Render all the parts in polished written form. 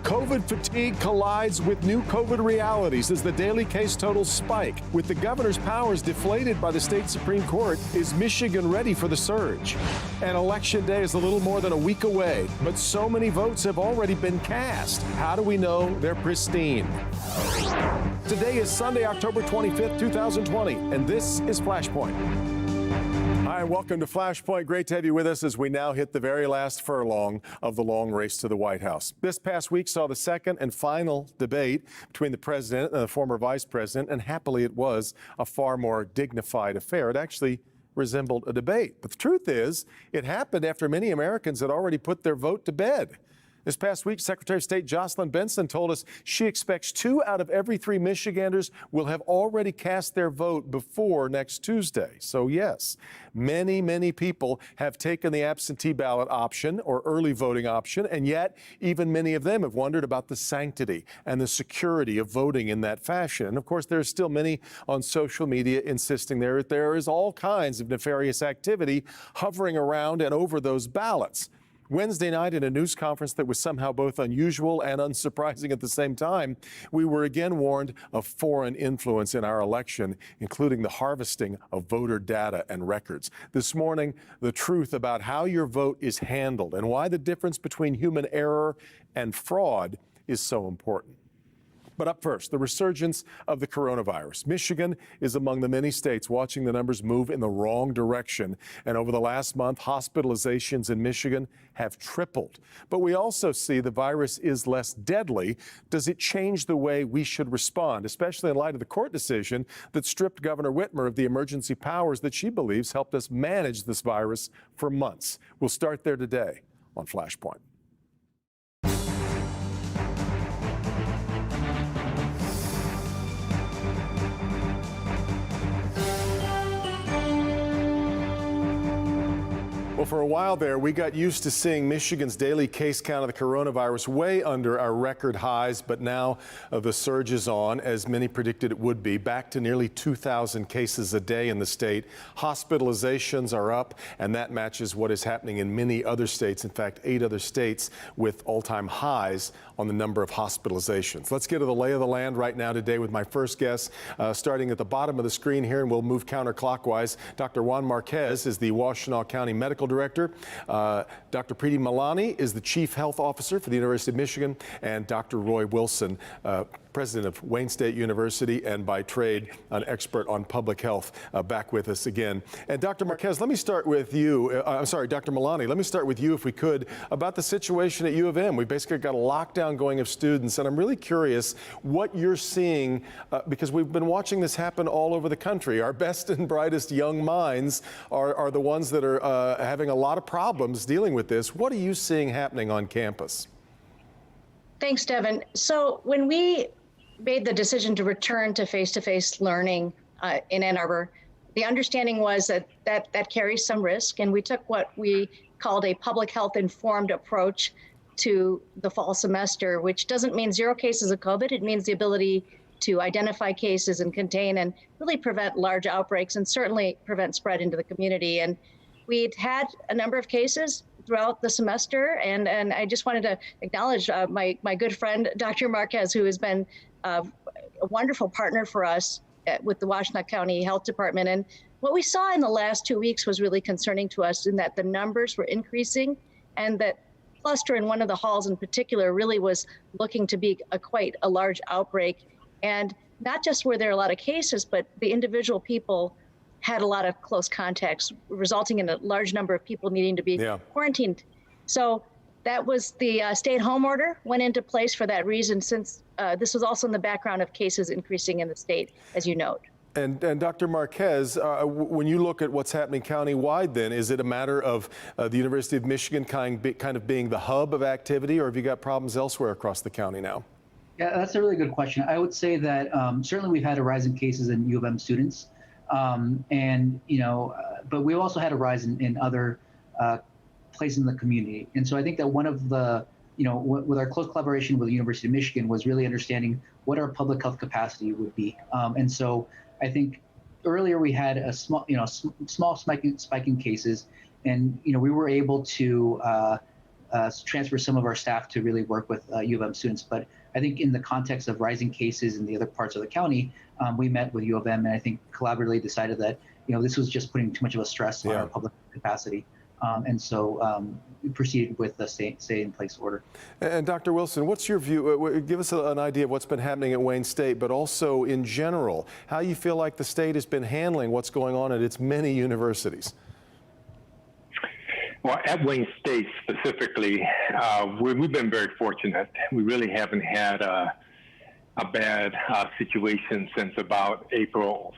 COVID fatigue collides with new COVID realities as the daily case totals spike. With the governor's powers deflated by the state Supreme Court, is Michigan ready for the surge? And Election Day is a little more than a week away, but so many votes have already been cast. How do we know they're pristine? Today is Sunday, October 25th, 2020, and this is Flashpoint. Hi, and welcome to Flashpoint. Great to have you with us as we now hit the very last furlong of the long race to the White House. This past week saw the second and final debate between the president and the former vice president, and happily it was a far more dignified affair. It actually resembled a debate. But the truth is, it happened after many Americans had already put their vote to bed. This past week, Secretary of State Jocelyn Benson told us she expects 2 out of every 3 Michiganders will have already cast their vote before next Tuesday. So yes, many people have taken the absentee ballot option or early voting option, and yet even many of them have wondered about the sanctity and the security of voting in that fashion. And of course, there are still many on social media insisting there is all kinds of nefarious activity hovering around and over those ballots. Wednesday night, in a news conference that was somehow both unusual and unsurprising at the same time, we were again warned of foreign influence in our election, including the harvesting of voter data and records. This morning, the truth about how your vote is handled and why the difference between human error and fraud is so important. But up first, the resurgence of the coronavirus. Michigan is among the many states watching the numbers move in the wrong direction. And over the last month, hospitalizations in Michigan have tripled. But we also see the virus is less deadly. Does it change the way we should respond, especially in light of the court decision that stripped Governor Whitmer of the emergency powers that she believes helped us manage this virus for months? We'll start there today on Flashpoint. Well, for a while there, we got used to seeing Michigan's daily case count of the coronavirus way under our record highs, but now the surge is on, as many predicted it would be, back to nearly 2,000 cases a day in the state. Hospitalizations are up, and that matches what is happening in many other states. In fact, 8 other states with all-time highs on the number of hospitalizations. Let's get to the lay of the land right now today with my first guest, starting at the bottom of the screen here, and we'll move counterclockwise. Dr. Juan Marquez is the Washtenaw County Medical Director. Dr. Preeti Malani is the Chief Health Officer for the University of Michigan, and Dr. Roy Wilson, President of Wayne State University and by trade an expert on public health, back with us again. And Dr. Marquez, let me start with you. I'm sorry, Dr. Malani, let me start with you if we could about the situation at U of M. We basically got a lockdown going of students, and I'm really curious what you're seeing because we've been watching this happen all over the country. Our best and brightest young minds are the ones that are having a lot of problems dealing with this. What are you seeing happening on campus? Thanks, Devin. So when we made the decision to return to face-to-face learning in Ann Arbor, the understanding was that carries some risk, and we took what we called a public health informed approach to the fall semester, which doesn't mean 0 cases of COVID. It means the ability to identify cases and contain and really prevent large outbreaks and certainly prevent spread into the community. And we'd had a number of cases throughout the semester, and I just wanted to acknowledge my good friend, Dr. Marquez, who has been a wonderful partner for us with the Washtenaw County Health Department. And what we saw in the last 2 weeks was really concerning to us in that the numbers were increasing, and that cluster in one of the halls in particular really was looking to be quite a large outbreak. And not just were there a lot of cases, but the individual people had a lot of close contacts, resulting in a large number of people needing to be quarantined. So that was the stay-at-home order went into place for that reason, since this was also in the background of cases increasing in the state, as you note. And Dr. Marquez, when you look at what's happening countywide, then, is it a matter of the University of Michigan kind of being the hub of activity, or have you got problems elsewhere across the county now? Yeah, that's a really good question. I would say that certainly we've had a rise in cases in U of M students. But we also had a rise in other places in the community. And so I think that one of the, with our close collaboration with the University of Michigan was really understanding what our public health capacity would be. And so I think earlier we had a small spike in cases, and we were able to transfer some of our staff to really work with U of M students. But I think in the context of rising cases in the other parts of the county, we met with U of M and I think collaboratively decided that this was just putting too much of a stress on our public capacity. And so we proceeded with the stay-in-place order. And Dr. Wilson, what's your view? Give us an idea of what's been happening at Wayne State, but also in general, how you feel like the state has been handling what's going on at its many universities. Well, at Wayne State specifically, we've been very fortunate. We really haven't had a bad situation since about April,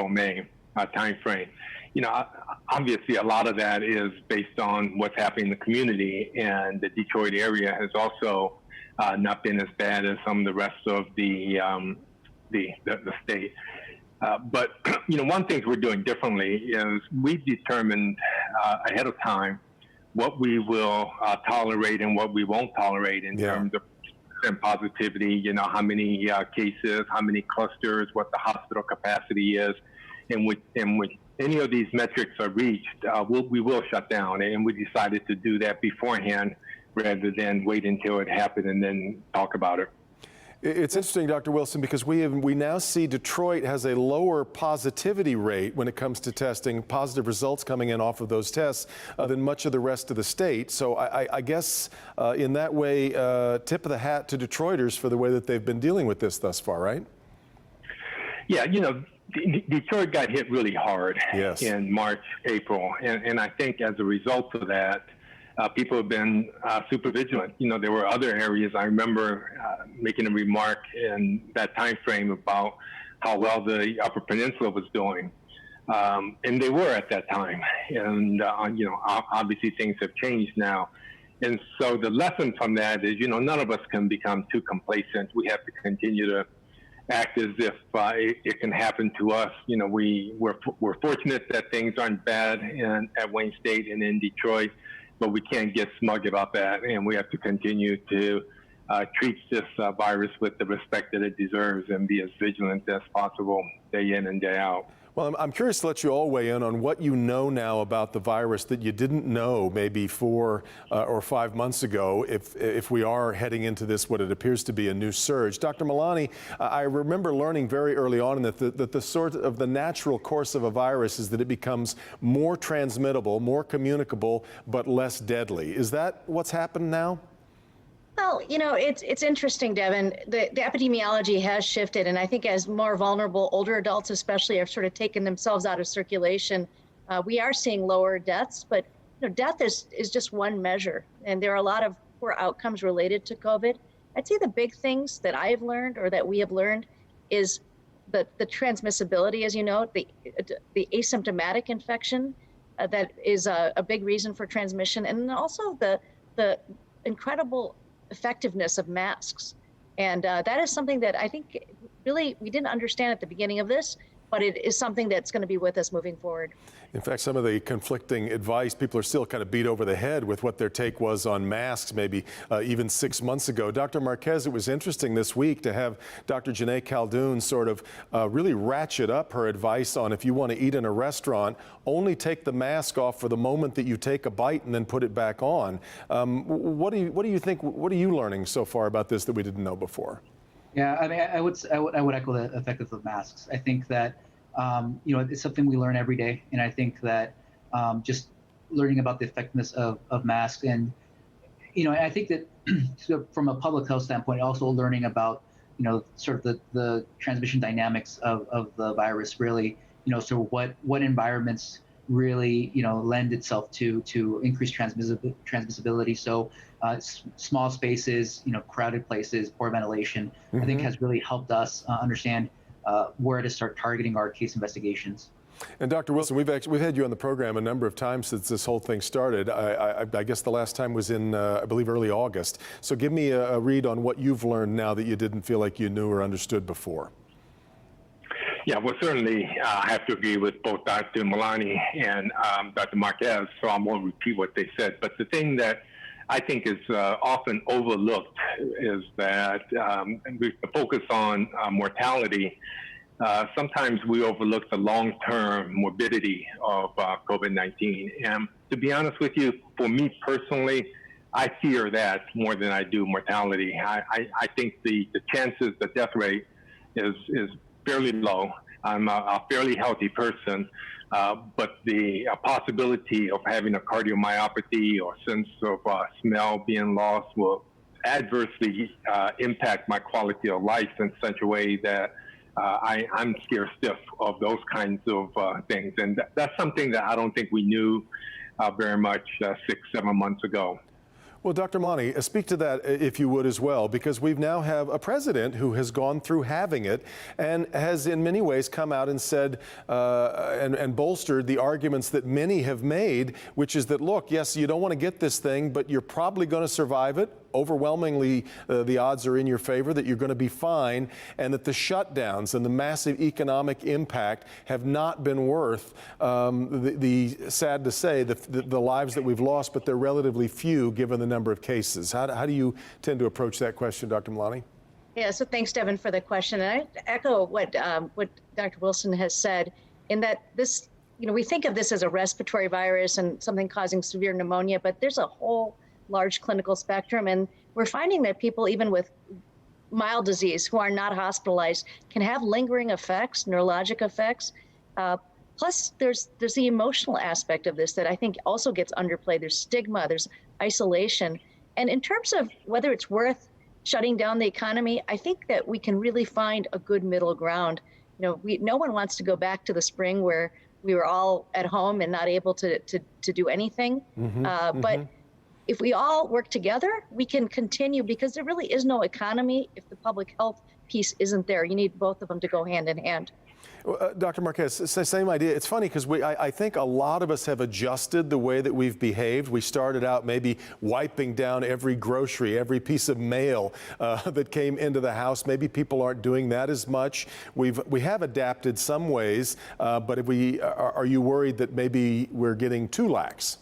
May timeframe. Obviously a lot of that is based on what's happening in the community, and the Detroit area has also not been as bad as some of the rest of the state. But one thing we're doing differently is we've determined ahead of time what we will tolerate and what we won't tolerate in terms of positivity, how many cases, how many clusters, what the hospital capacity is. And when any of these metrics are reached, we will shut down. And we decided to do that beforehand rather than wait until it happened and then talk about it. It's interesting, Dr. Wilson, because we now see Detroit has a lower positivity rate when it comes to testing, positive results coming in off of those tests than much of the rest of the state. So I guess in that way, tip of the hat to Detroiters for the way that they've been dealing with this thus far, right? Yeah, Detroit got hit really hard in March, April, and I think as a result of that, people have been super vigilant. There were other areas. I remember making a remark in that time frame about how well the Upper Peninsula was doing, and they were at that time. And obviously things have changed now, and so the lesson from that is none of us can become too complacent. We have to continue to act as if it can happen to us. We're fortunate that things aren't bad at Wayne State and in Detroit, but we can't get smug about that, and we have to continue to treat this virus with the respect that it deserves and be as vigilant as possible day in and day out. Well, I'm curious to let you all weigh in on what you know now about the virus that you didn't know maybe 4 or 5 months ago, if we are heading into this, what it appears to be a new surge. Dr. Milani, I remember learning very early on that the sort of the natural course of a virus is that it becomes more transmittable, more communicable, but less deadly. Is that what's happened now? Well, it's interesting, Devin. The epidemiology has shifted, and I think as more vulnerable older adults especially have sort of taken themselves out of circulation, we are seeing lower deaths, but death is just one measure, and there are a lot of poor outcomes related to COVID. I'd say the big things that I have learned or that we have learned is the transmissibility, as you know, the asymptomatic infection that is a big reason for transmission, and also the incredible effectiveness of masks. And that is something that I think really we didn't understand at the beginning of this, but it is something that's going to be with us moving forward. In fact, some of the conflicting advice, people are still kind of beat over the head with what their take was on masks, maybe even 6 months ago. Dr. Marquez, it was interesting this week to have Dr. Janae Caldoun sort of really ratchet up her advice on if you want to eat in a restaurant, only take the mask off for the moment that you take a bite and then put it back on. What do you think? What are you learning so far about this that we didn't know before? Yeah, I mean, I would echo the effectiveness of masks. I think that it's something we learn every day, and I think that just learning about the effectiveness of masks, and I think that from a public health standpoint, also learning about sort of the transmission dynamics of the virus, really, so what environments really lend itself to increased transmissibility. So small spaces, crowded places, poor ventilation, I think has really helped us understand where to start targeting our case investigations. And Dr. Wilson, we've had you on the program a number of times since this whole thing started. I guess the last time was in, I believe, early August. So give me a read on what you've learned now that you didn't feel like you knew or understood before. Yeah, well, certainly I have to agree with both Dr. Milani and Dr. Marquez, so I won't repeat what they said. But the thing that I think is often overlooked is that we focus on mortality. Sometimes we overlook the long-term morbidity of COVID-19. And to be honest with you, for me personally, I fear that more than I do mortality. I think the chances, the death rate is fairly low. I'm a fairly healthy person, but the possibility of having a cardiomyopathy or sense of smell being lost will adversely impact my quality of life in such a way that I'm scared stiff of those kinds of things. And that's something that I don't think we knew very much 6-7 months ago. Well, Dr. Malani, speak to that if you would as well, because we now have a president who has gone through having it and has in many ways come out and said and bolstered the arguments that many have made, which is that, look, yes, you don't want to get this thing, but you're probably going to survive it. Overwhelmingly, the odds are in your favor that you're going to be fine, and that the shutdowns and the massive economic impact have not been worth sad to say, the lives that we've lost, but they're relatively few given the number of cases. How do you tend to approach that question, Dr. Malani? Yeah, so thanks, Devin, for the question. And I echo what Dr. Wilson has said, in that this, we think of this as a respiratory virus and something causing severe pneumonia, but there's a whole large clinical spectrum, and we're finding that people even with mild disease who are not hospitalized can have lingering effects, neurologic effects. Plus, there's the emotional aspect of this that I think also gets underplayed. There's stigma, there's isolation, and in terms of whether it's worth shutting down the economy, I think that we can really find a good middle ground. No one wants to go back to the spring where we were all at home and not able to do anything, but if we all work together, we can continue, because there really is no economy if the public health piece isn't there. You need both of them to go hand in hand. Dr. Marquez, same idea. It's funny because I think a lot of us have adjusted the way that we've behaved. We started out maybe wiping down every grocery, every piece of mail that came into the house. Maybe people aren't doing that as much. We have adapted some ways, but are you worried that maybe we're getting too lax?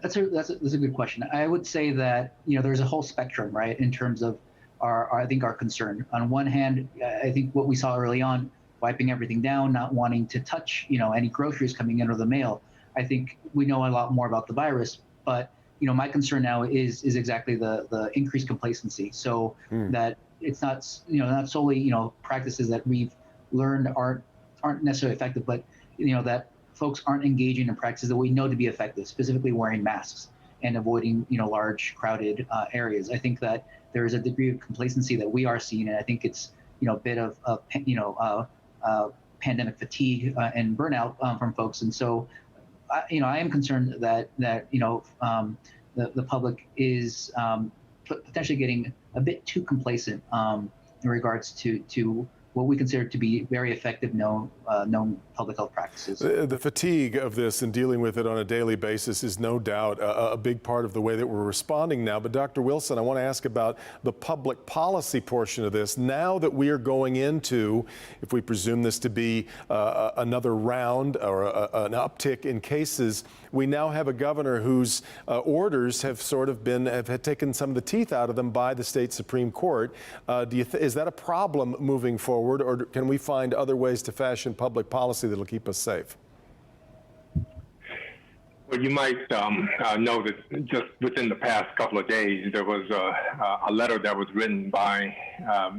That's a good question. I would say that there's a whole spectrum, right, in terms of our concern. On one hand, I think what we saw early on, wiping everything down, not wanting to touch any groceries coming in or the mail. I think we know a lot more about the virus, but my concern now is exactly the increased complacency. So that it's not not solely practices that we've learned aren't necessarily effective, but that folks aren't engaging in practices that we know to be effective, specifically wearing masks and avoiding, large crowded areas. I think that there is a degree of complacency that we are seeing, and I think it's, a bit of, pandemic fatigue and burnout from folks. And so, I am concerned that the public is potentially getting a bit too complacent in regards to what we consider to be very effective known public health practices. The fatigue of this and dealing with it on a daily basis is no doubt a big part of the way that we're responding now. But Dr. Wilson, I want to ask about the public policy portion of this. Now that we are going into, if we presume this to be another round or an uptick in cases, we now have a governor whose orders have sort of have taken some of the teeth out of them by the state Supreme Court. Is that a problem moving forward? Or can we find other ways to fashion public policy that'll keep us safe? Well, you might know that just within the past couple of days, there was a letter that was written by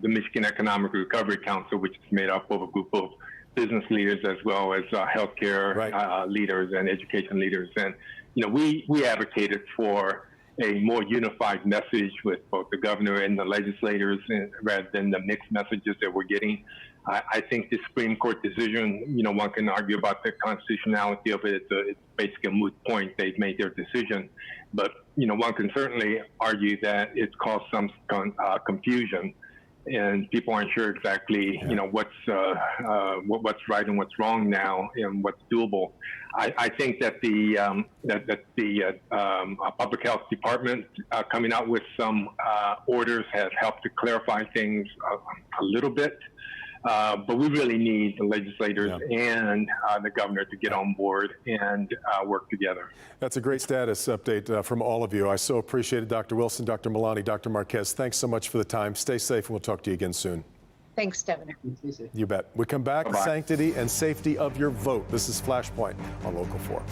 the Michigan Economic Recovery Council, which is made up of a group of business leaders as well as healthcare leaders and education leaders. And, we advocated for a more unified message with both the governor and the legislators, rather than the mixed messages that we're getting. I think the Supreme Court decision, one can argue about the constitutionality of it. It's basically a moot point. They've made their decision. But, one can certainly argue that it's caused some confusion, and people aren't sure exactly, what's right and what's wrong now and what's doable. I think that the public health department coming out with some orders has helped to clarify things a little bit. But we really need the legislators and the governor to get on board and work together. That's a great status update from all of you. I so appreciate it, Dr. Wilson, Dr. Malani, Dr. Marquez. Thanks so much for the time. Stay safe, and we'll talk to you again soon. Thanks, Devin. You bet. We come back. Bye-bye. Sanctity and safety of your vote. This is Flashpoint on Local 4.